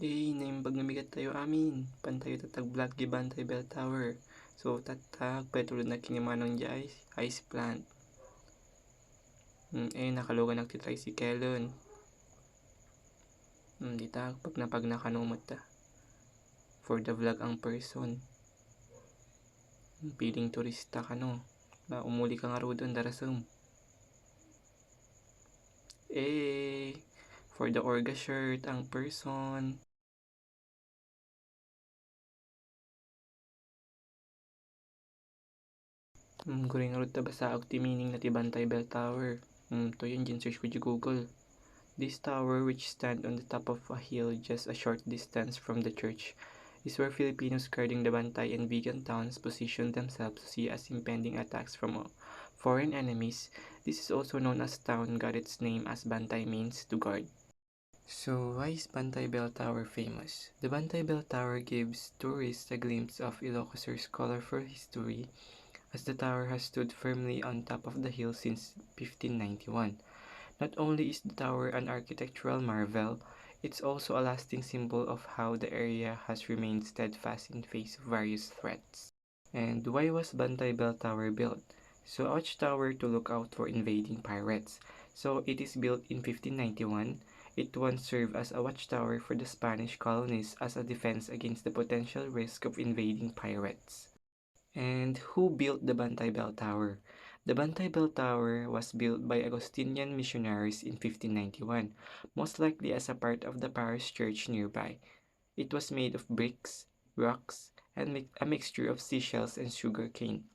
Naimbag na migat tayo amin. Pantayo tatag vlog gi Bantay Bell Tower. So tatag petulod na kinimanong di ice plant. Nakalugan nagtitricycleon. Di tag pag nakanumot ta. For the vlog ang person. Piling turista ka no. Umuli ka nga rodon darasam. For the orga shirt ang person. Guring arod ta basa og ti meaning na ti Bantay Bell Tower. To yun dyan search ko di Google. This tower, which stand on the top of a hill just a short distance from the church, is where Filipinos guarding the Bantay and vegan towns positioned themselves to see as impending attacks from foreign enemies. This is also known as town got its name as Bantay means to guard. So why is Bantay Bell Tower famous? The Bantay Bell Tower gives tourists a glimpse of Ilocos' colorful history, as the tower has stood firmly on top of the hill since 1591. Not only is the tower an architectural marvel, it's also a lasting symbol of how the area has remained steadfast in face of various threats. And why was Bantay Bell Tower built? So a watchtower to look out for invading pirates. So it is built in 1591. It once served as a watchtower for the Spanish colonies as a defense against the potential risk of invading pirates. And who built the Bantay Bell Tower? The Bantay Bell Tower was built by Augustinian missionaries in 1591, most likely as a part of the parish church nearby. It was made of bricks, rocks, and a mixture of seashells and sugar cane.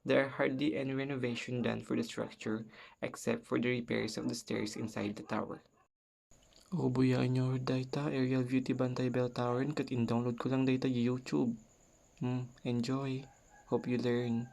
There are hardly any renovation done for the structure except for the repairs of the stairs inside the tower. Buyaan nyo data aerial view ti Bantay Bell Tower kat in-download ko lang data YouTube. Enjoy. Hope you learn.